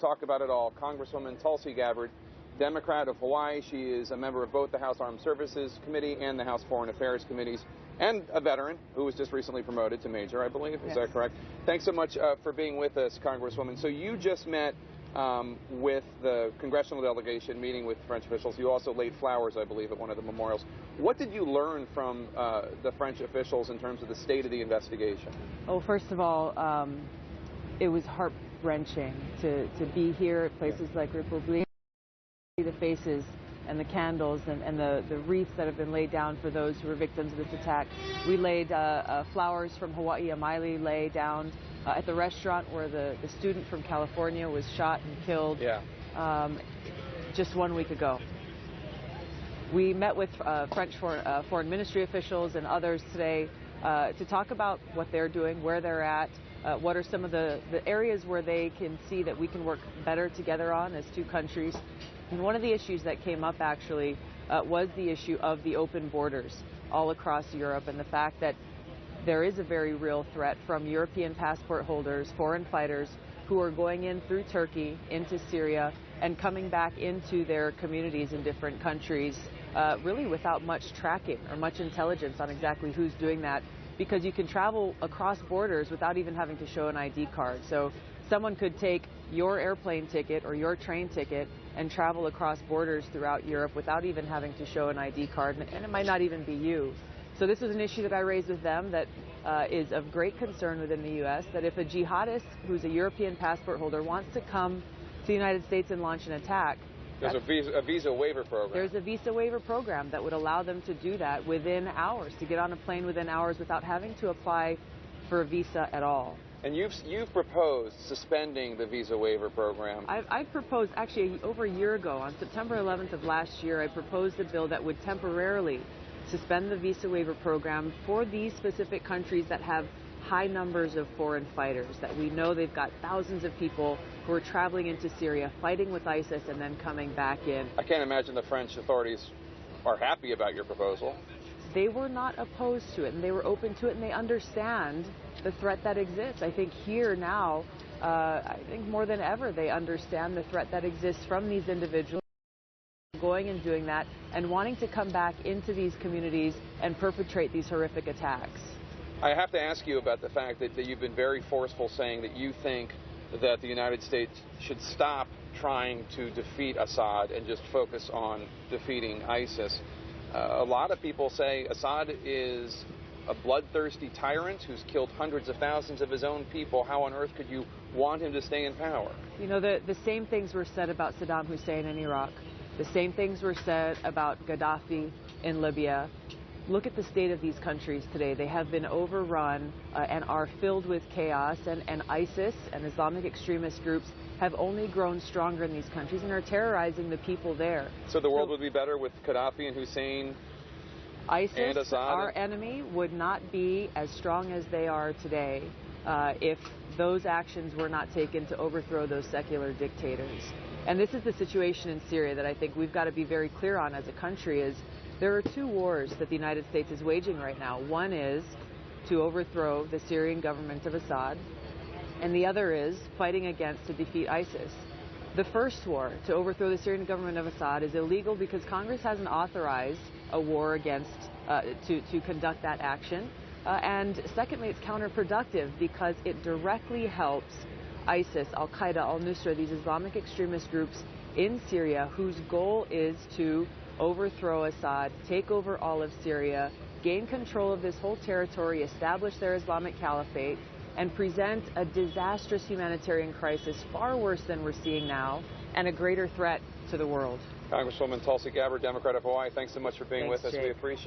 Talk about it all. Congresswoman Tulsi Gabbard, Democrat of Hawaii. She is a member of both the House Armed Services Committee and the House Foreign Affairs Committees, and a veteran who was just recently promoted to major, I believe. Is that correct? Thanks so much for being with us, Congresswoman. So you just met with the congressional delegation, meeting with French officials. You also laid flowers, I believe, at one of the memorials. What did you learn from the French officials in terms of the state of the investigation? Oh, first of all, it was heart-wrenching to be here at places like Republique, see the faces and the candles and the wreaths that have been laid down for those who were victims of this attack. We laid flowers from Hawaii. Amaili lay down at the restaurant where the student from California was shot and killed just 1 week ago. We met with French foreign ministry officials and others today to talk about what they're doing, where they're at, what are some of the areas where they can see that we can work better together on as two countries. And one of the issues that came up actually was the issue of the open borders all across Europe, and the fact that there is a very real threat from European passport holders, foreign fighters, who are going in through Turkey into Syria and coming back into their communities in different countries, really without much tracking or much intelligence on exactly who's doing that, because you can travel across borders without even having to show an ID card. So someone could take your airplane ticket or your train ticket and travel across borders throughout Europe without even having to show an ID card, and it might not even be you. So this is an issue that I raised with them that is of great concern within the U.S., that if a jihadist who's a European passport holder wants to come to the United States and launch an attack, there's a visa waiver program. There's a visa waiver program that would allow them to do that within hours, to get on a plane within hours without having to apply for a visa at all. And you've proposed suspending the visa waiver program. I've proposed, actually over a year ago, on September 11th of last year, I proposed a bill that would temporarily suspend the visa waiver program for these specific countries that have high numbers of foreign fighters, that we know they've got thousands of people who are traveling into Syria, fighting with ISIS, and then coming back in. I can't imagine the French authorities are happy about your proposal. They were not opposed to it, and they were open to it, and they understand the threat that exists. I think here now, I think more than ever, they understand the threat that exists from these individuals going and doing that and wanting to come back into these communities and perpetrate these horrific attacks. I have to ask you about the fact that you've been very forceful, saying that you think that the United States should stop trying to defeat Assad and just focus on defeating ISIS. A lot of people say Assad is a bloodthirsty tyrant who's killed hundreds of thousands of his own people. How on earth could you want him to stay in power? You know, the same things were said about Saddam Hussein in Iraq. The same things were said about Gaddafi in Libya. Look at the state of these countries today. They have been overrun and are filled with chaos, and ISIS and Islamic extremist groups have only grown stronger in these countries and are terrorizing the people there. So the world would be better with Gaddafi and Hussein ISIS, and Assad? Our enemy, would not be as strong as they are today if those actions were not taken to overthrow those secular dictators. And this is the situation in Syria that I think we've got to be very clear on as a country. Is there are two wars that the United States is waging right now. One is to overthrow the Syrian government of Assad, and the other is fighting against to defeat ISIS. The first war, to overthrow the Syrian government of Assad, is illegal because Congress hasn't authorized a war against to conduct that action. And secondly, it's counterproductive because it directly helps ISIS, Al-Qaeda, Al-Nusra, these Islamic extremist groups in Syria, whose goal is to overthrow Assad, take over all of Syria, gain control of this whole territory, establish their Islamic caliphate, and present a disastrous humanitarian crisis far worse than we're seeing now, and a greater threat to the world. Congresswoman Tulsi Gabbard, Democrat of Hawaii, thanks so much for being with us. Jake. We appreciate it.